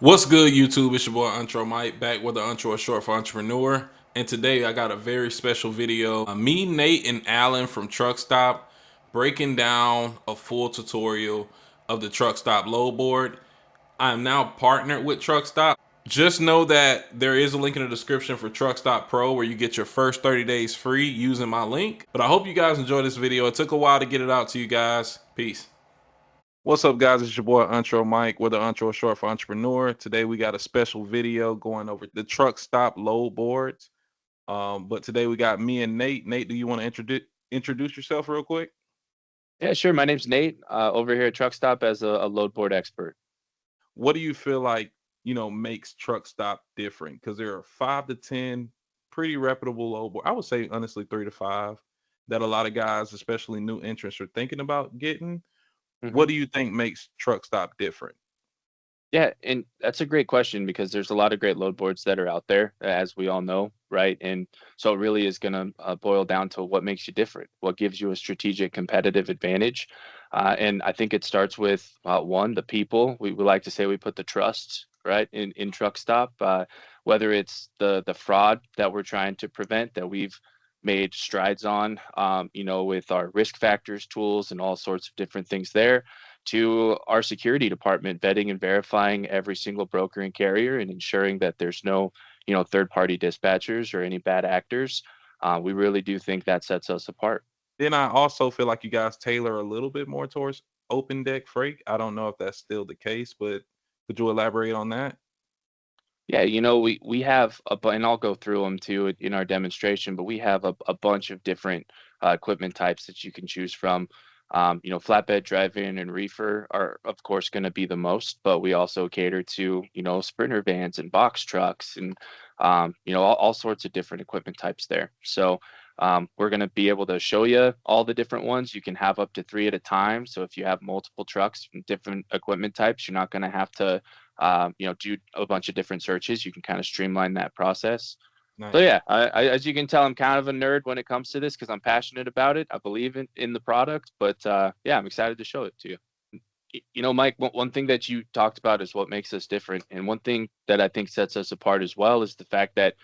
What's good, YouTube? It's your boy Intro Mike back with the Intro Short for Entrepreneur. And today I got a very special video. Me, Nate, and Alan from TruckStop breaking down a full tutorial of the TruckStop load board. I am now partnered with TruckStop. Just know that there is a link in the description for TruckStop Pro where you get your first 30 days free using my link. But I hope you guys enjoy this video. It took a while to get it out to you guys. Peace. What's up, guys? It's your boy Intro Mike with the Intro Short for Entrepreneur. Today we got a special video going over the truck stop load boards. But today we got me and Nate. Nate, do you want to introduce yourself real quick? Yeah, sure. My name's Nate, over here at TruckStop as a load board expert. What do you feel like makes truck stop different? Because there are 5 to 10 pretty reputable load board. I would say honestly 3 to 5 that a lot of guys, especially new entrants, are thinking about getting. hmm What do you think makes truck stop different? Yeah, and that's a great question because there's a lot of great load boards that are out there, as we all know, right? And so it really is going to boil down to what makes you different, what gives you a strategic competitive advantage. And I think it starts with one, the people. We like to say we put the trust, right, in truck stop, whether it's the fraud that we're trying to prevent that we've made strides on, with our risk factors tools and all sorts of different things there, to our security department vetting and verifying every single broker and carrier and ensuring that there's no, third party dispatchers or any bad actors. We really do think that sets us apart. Then I also feel like you guys tailor a little bit more towards open deck freight. I don't know if that's still the case, but could you elaborate on that? Yeah, we have and I'll go through them too in our demonstration, but we have a bunch of different equipment types that you can choose from. Flatbed, drive-in, and reefer are of course going to be the most, but we also cater to sprinter vans and box trucks and all sorts of different equipment types there. So we're going to be able to show you all the different ones. You can have up to three at a time. So if you have multiple trucks from different equipment types, you're not going to have to do a bunch of different searches. You can kind of streamline that process. So Nice. yeah, as you can tell, I'm kind of a nerd when it comes to this because I'm passionate about it. I believe in the product, but yeah, I'm excited to show it to you. Mike, one thing that you talked about is what makes us different, and one thing that I think sets us apart as well is the fact that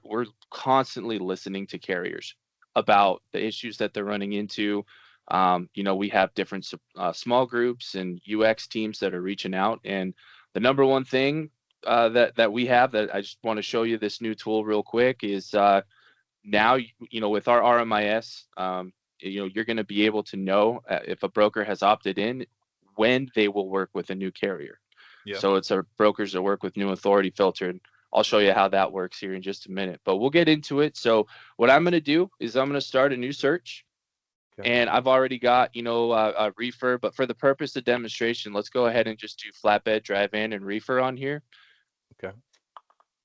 we're constantly listening to carriers about the issues that they're running into. We have different small groups and UX teams that are reaching out, and the number one thing that we have that I just want to show you this new tool real quick is now with our RMIS, you're going to be able to know if a broker has opted in when they will work with a new carrier. Yeah. So it's our brokers that work with new authority filtered. I'll show you how that works here in just a minute, but we'll get into it. So what I'm going to do is I'm going to start a new search, Okay. and I've already got a reefer, but for the purpose of demonstration, let's go ahead and just do flatbed, drive-in, and reefer on here. Okay.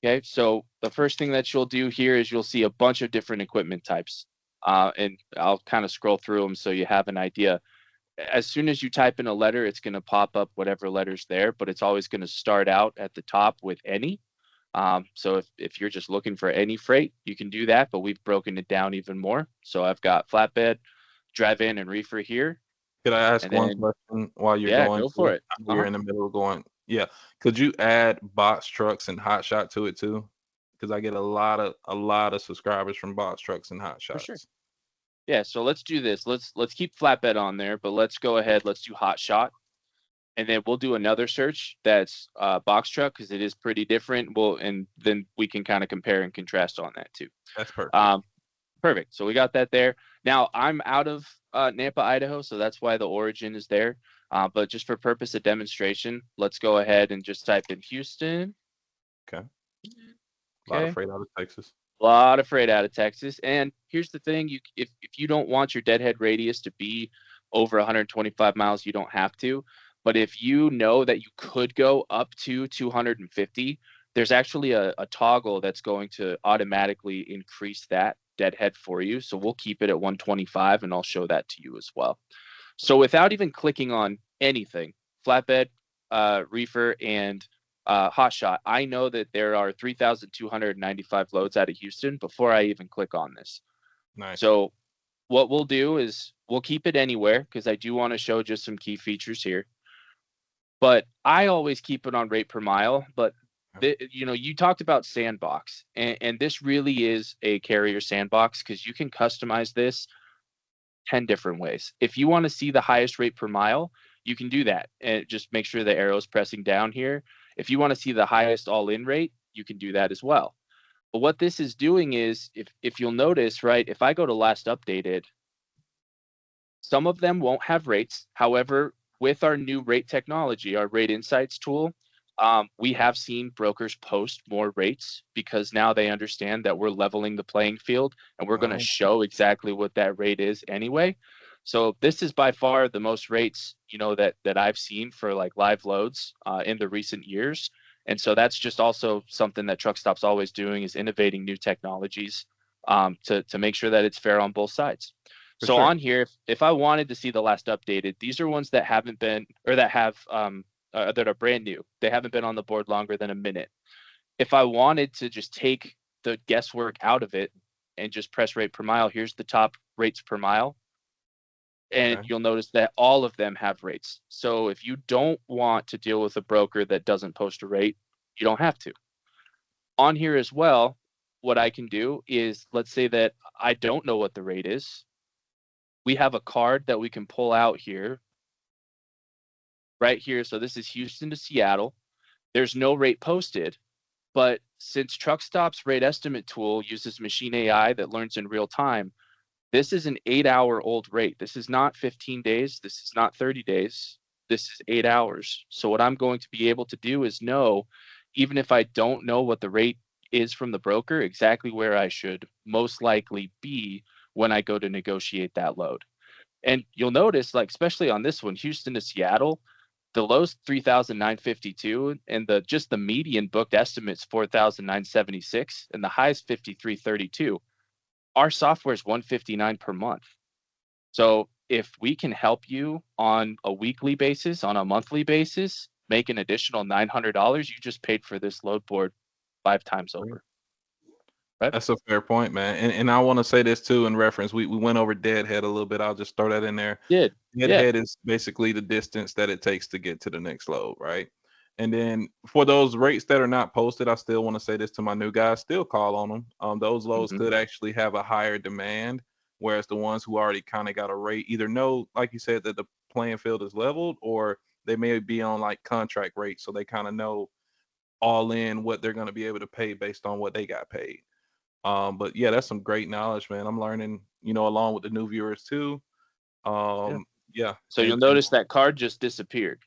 Okay, so the first thing that you'll do here is you'll see a bunch of different equipment types, and I'll kind of scroll through them so you have an idea. As soon as you type in a letter, it's going to pop up whatever letter's there, but it's always going to start out at the top with any. So if you're just looking for any freight, you can do that, but we've broken it down even more. So I've got flatbed, drive-in, and reefer here, Could I ask and one then question while you're yeah, going go through for it? it. I know you're Uh-huh. in the middle of going. Yeah. Could you add box trucks and hot shot to it too? Because I get a lot of subscribers from box trucks and hot For sure. shots. Yeah, so let's do this. Let's keep flatbed on there, but let's go ahead. Let's do hot shot, and then we'll do another search that's box truck because it is pretty different. And then we can kind of compare and contrast on that too. That's perfect. Um, Perfect. So we got that there. Now I'm out of Nampa, Idaho, so that's why the origin is there. But just for purpose of demonstration, let's go ahead and just type in Houston. Okay. A lot of Okay. freight out of Texas. A lot of freight out of Texas. And here's the thing, if you don't want your deadhead radius to be over 125 miles, you don't have to. But if you know that you could go up to 250, there's actually a toggle that's going to automatically increase that deadhead for you. So we'll keep it at 125, and I'll show that to you as well. So without even clicking on anything, flatbed, reefer, and hot shot, I know that there are 3,295 loads out of Houston before I even click on this. Nice. So what we'll do is we'll keep it anywhere because I do want to show just some key features here. But I always keep it on rate per mile. But you talked about sandbox, and this really is a carrier sandbox because you can customize this 10 different ways. If you want to see the highest rate per mile, you can do that. And just make sure the arrow is pressing down here. If you want to see the highest all-in rate, you can do that as well. But what this is doing is, if you'll notice, right, if I go to last updated, some of them won't have rates. However, with our new rate technology, our rate insights tool, we have seen brokers post more rates because now they understand that we're leveling the playing field and we're going to Oh, show exactly what that rate is anyway. So this is by far the most rates, that I've seen for like live loads in the recent years. And so that's just also something that TruckStop's always doing, is innovating new technologies to make sure that it's fair on both sides. for So sure. on here, if I wanted to see the last updated, these are ones that haven't been, or that have that are brand new. They haven't been on the board longer than a minute. If I wanted to just take the guesswork out of it and just press rate per mile, here's the top rates per mile. And Okay. you'll notice that all of them have rates. So if you don't want to deal with a broker that doesn't post a rate, you don't have to. On here as well, what I can do is, let's say that I don't know what the rate is. We have a card that we can pull out here, right here. So this is Houston to Seattle. There's no rate posted, but since TruckStop's rate estimate tool uses machine AI that learns in real time, this is an 8-hour old rate. This is not 15 days. This is not 30 days. This is 8 hours. So what I'm going to be able to do is know, even if I don't know what the rate is from the broker, exactly where I should most likely be when I go to negotiate that load. And you'll notice, like, especially on this one, Houston to Seattle, the low's 3,952, and the median booked estimate's 4,976, and the high's 5,332. Our software is 159 per month. So if we can help you on a weekly basis, on a monthly basis, make an additional $900, you just paid for this load board 5 times over, right? That's a fair point, man. And I want to say this too in reference. We went over deadhead a little bit. I'll just throw that in there. Did. Yeah. Deadhead is basically the distance that it takes to get to the next load, right? And then for those rates that are not posted, I still want to say this to my new guys: still call on them. Those loads Hmm. could actually have a higher demand, whereas the ones who already kind of got a rate either know, like you said, that the playing field is leveled, or they may be on like contract rates, so they kind of know all in what they're going to be able to pay based on what they got paid. But yeah, that's some great knowledge, man. I'm learning, along with the new viewers too. Yeah. Yeah, So you'll and notice that card just disappeared.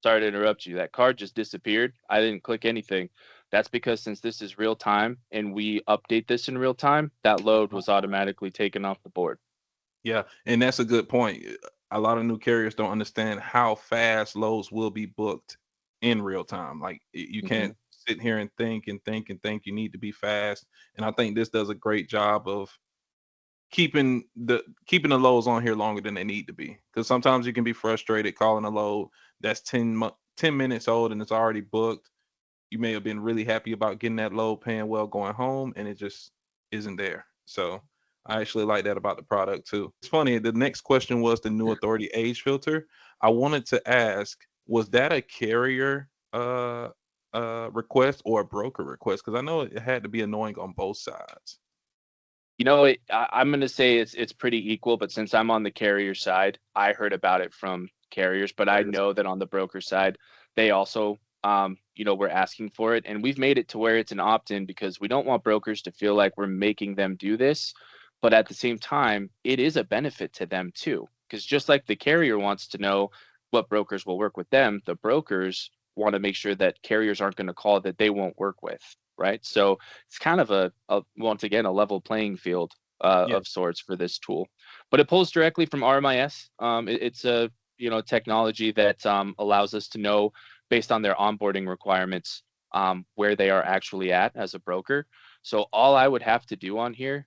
Sorry to interrupt you. That card just disappeared. I didn't click anything. That's because since this is real time and we update this in real time, that load was automatically taken off the board. yeah, and that's a good point. A lot of new carriers don't understand how fast loads will be booked in real time. Like you Hmm. can't sit here and think and think and think. You need to be fast, and I think this does a great job of keeping the loads on here longer than they need to be. Because sometimes you can be frustrated calling a load that's 10 minutes old and it's already booked. You may have been really happy about getting that load, paying well, going home, and it just isn't there. So I actually like that about the product too. It's funny. The next question was the new authority age filter. I wanted to ask, was that a carrier request or a broker request? Because I know it had to be annoying on both sides. I'm going to say it's pretty equal, but since I'm on the carrier side, I heard about it from carriers, but I know that on the broker side, they also, were asking for it. And we've made it to where it's an opt-in because we don't want brokers to feel like we're making them do this. But at the same time, it is a benefit to them too. Because just like the carrier wants to know what brokers will work with them, the brokers want to make sure that carriers aren't going to call that they won't work with, right? So it's kind of a once again a level playing field Yeah. of sorts for this tool, but it pulls directly from RMIS. It's a technology that allows us to know based on their onboarding requirements where they are actually at as a broker. So all I would have to do on here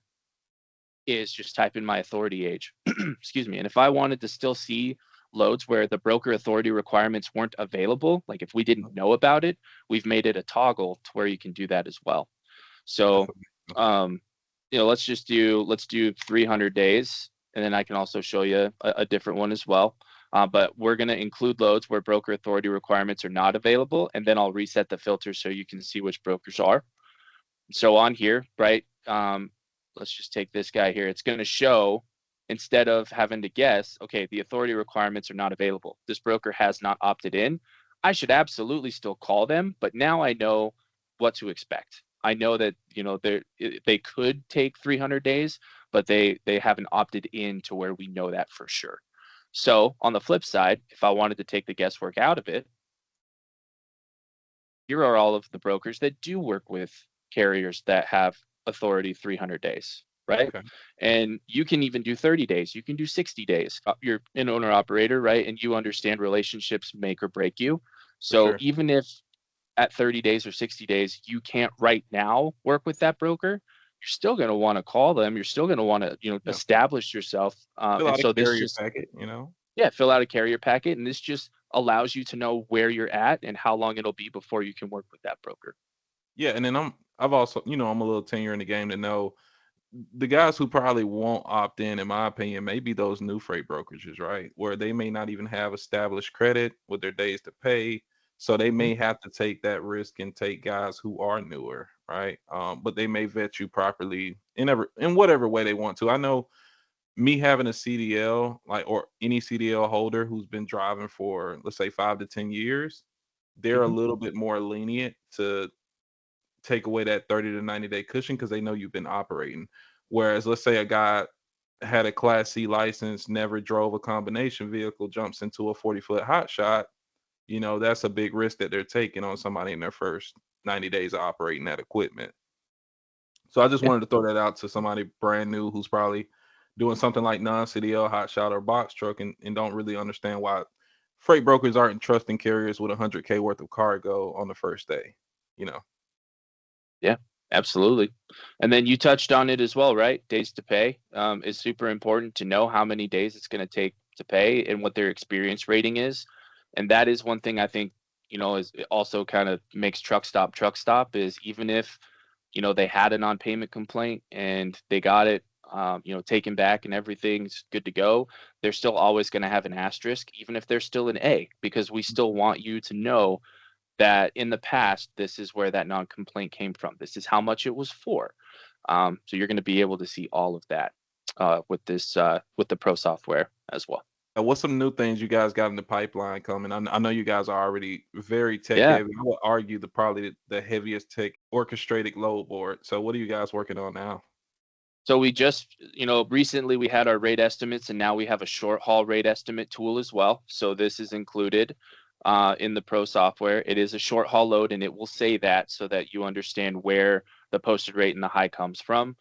is just type in my authority age. Excuse me. And if I wanted to still see loads where the broker authority requirements weren't available, like if we didn't know about it, we've made it a toggle to where you can do that as well. That's So, amazing. um, let's do 300 days, and then I can also show you a different one as well. But we're going to include loads where broker authority requirements are not available, and then I'll reset the filter so you can see which brokers are. So on here, right, let's just take this guy here. It's going to show, instead of having to guess, okay, the authority requirements are not available. This broker has not opted in. I should absolutely still call them, but now I know what to expect. I know that, you know, they could take 300 days, but they haven't opted in to where we know that for sure. So on the flip side, if I wanted to take the guesswork out of it, here are all of the brokers that do work with carriers that have authority 300 days, right? Okay. And you can even do 30 days. You can do 60 days. You're an owner operator, right? And you understand relationships make or break you. For So sure. even if at 30 days or 60 days, you can't right now work with that broker, you're still going to want to call them. You're still going to want to, you know, Yeah. establish yourself. Fill And out a so this carrier just, packet, you know? yeah, fill out a carrier packet. And this just allows you to know where you're at and how long it'll be before you can work with that broker. Yeah, and then I've also, you know, I'm a little tenure in the game to know the guys who probably won't opt in my opinion, may be those new freight brokerages, right? Where they may not even have established credit with their days to pay. So they may have to take that risk and take guys who are newer, right? But they may vet you properly in whatever way they want to. I know me having a CDL, like, or any CDL holder who's been driving for, let's say, 5 to 10 years, they're a Mhm. little bit more lenient to take away that 30 to 90-day cushion because they know you've been operating. Whereas, let's say a guy had a Class C license, never drove a combination vehicle, jumps into a 40-foot hot shot, you know, that's a big risk that they're taking on somebody in their first 90 days of operating that equipment. So I just Yeah. wanted to throw that out to somebody brand new who's probably doing something like non-CDL, hot shot, or box truck, and don't really understand why freight brokers aren't trusting carriers with 100K worth of cargo on the first day, you know. Yeah, absolutely. And then you touched on it as well, right? Days to pay is super important to know how many days it's going to take to pay and what their experience rating is. And that is one thing I think, you know, is also kind of makes truck stop is even if, you know, they had a non-payment complaint and they got it, you know, taken back and everything's good to go, they're still always going to have an asterisk, even if they're still an A, because we still want you to know that in the past, this is where that non-complaint came from. This is how much it was for. So you're going to be able to see all of that with this with the pro software as well. What's some new things you guys got in the pipeline coming? I know you guys are already very tech Yeah. heavy. I would argue probably the heaviest tech orchestrated load board. So what are you guys working on now? So we just, you know, recently we had our rate estimates and now we have a short haul rate estimate tool as well. So this is included in the pro software. It is a short haul load and it will say that so that you understand where the posted rate and the high comes from.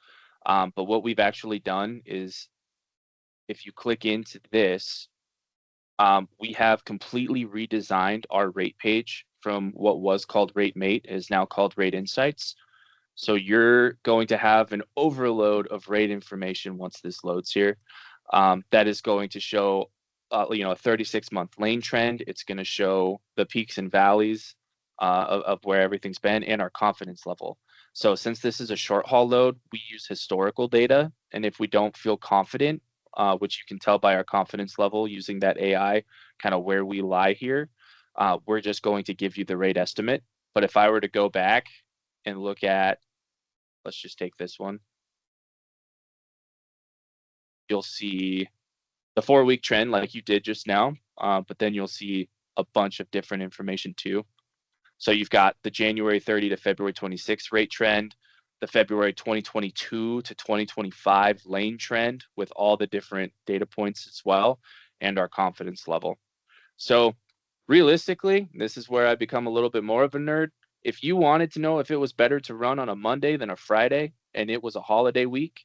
But what we've actually done is if you click into this, we have completely redesigned our rate page from what was called Rate Mate is now called Rate Insights. So you're going to have an overload of rate information once this loads here. That is going to show, you know, a 36-month lane trend. It's going to show the peaks and valleys of where everything's been and our confidence level. So since this is a short haul load, we use historical data. And if we don't feel confident, which you can tell by our confidence level using that AI, kind of where we lie here, we're just going to give you the rate estimate. But if I were to go back and look at, let's just take this one, you'll see the 4-week trend like you did just now, but then you'll see a bunch of different information too. So you've got the January 30 to February 26 rate trend, the February 2022 to 2025 lane trend with all the different data points as well, and our confidence level. So realistically, this is where I become a little bit more of a nerd. If you wanted to know if it was better to run on a Monday than a Friday and it was a holiday week,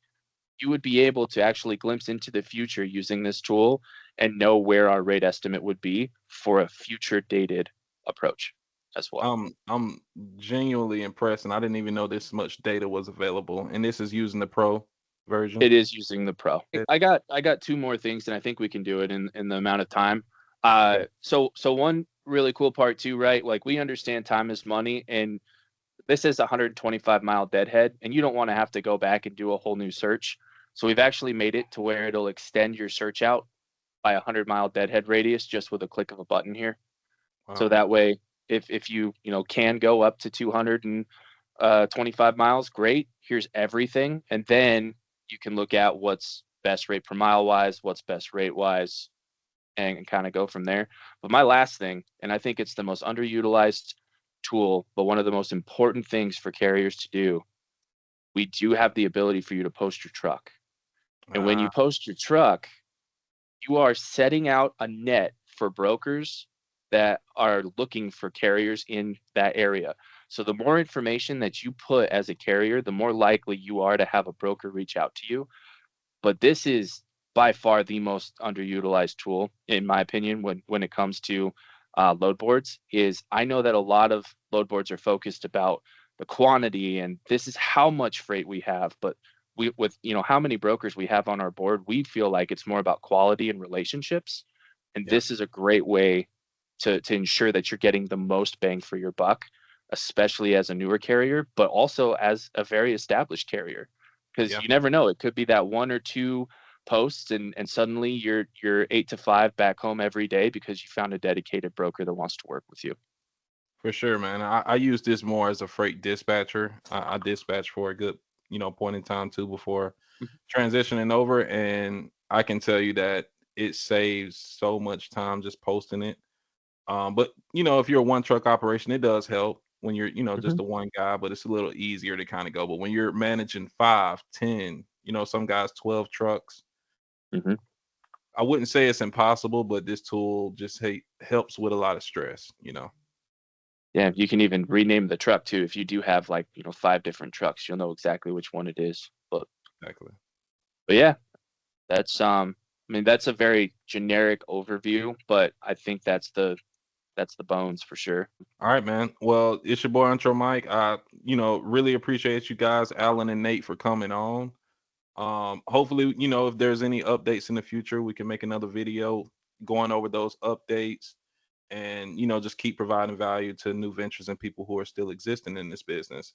you would be able to actually glimpse into the future using this tool and know where our rate estimate would be for a future dated approach as well. I'm genuinely impressed, and I didn't even know this much data was available. And this is using the pro version. It is using the pro. I got two more things and I think we can do it in the amount of time. Okay. So one really cool part too, right? Like we understand time is money and this is a 125-mile deadhead and you don't want to have to go back and do a whole new search. So we've actually made it to where it'll extend your search out by 100-mile deadhead radius just with a click of a button here. So Wow. that way, if you can go up to 225 miles, great. Here's everything, and then you can look at what's best rate per mile wise, what's best rate wise, and kind of go from there. But my last thing, and I think it's the most underutilized tool, but one of the most important things for carriers to do, we do have the ability for you to post your truck. And when Ah, you post your truck, you are setting out a net for brokers that are looking for carriers in that area. So the more information that you put as a carrier, the more likely you are to have a broker reach out to you. But this is by far the most underutilized tool, in my opinion, when it comes to load boards. Is I know that a lot of load boards are focused about the quantity and this is how much freight we have, but with how many brokers we have on our board, we feel like it's more about quality and relationships, and yeah, this is a great way to ensure that you're getting the most bang for your buck, especially as a newer carrier, but also as a very established carrier, because yeah, you never know. It could be that one or two posts, and suddenly you're 8 to 5 back home every day because you found a dedicated broker that wants to work with you. for sure, man. I use this more as a freight dispatcher. I dispatch for a good, point in time too before Mhm. transitioning over, and I can tell you that it saves so much time just posting it. But if you're a one truck operation, it does help when you're, just Mhm. the one guy, but it's a little easier to kind of go. But when you're managing 5, 10, some guys 12 trucks, Mhm. I wouldn't say it's impossible, but this tool just helps with a lot of stress. Yeah, you can even rename the truck too. If you do have like 5 different trucks, you'll know exactly which one it is. Exactly. But yeah, that's I mean, that's a very generic overview, but I think that's the bones for sure. All right, man. Well, it's your boy Intro Mike. I, really appreciate you guys, Alan and Nate, for coming on. Hopefully, if there's any updates in the future, we can make another video going over those updates and, just keep providing value to new ventures and people who are still existing in this business.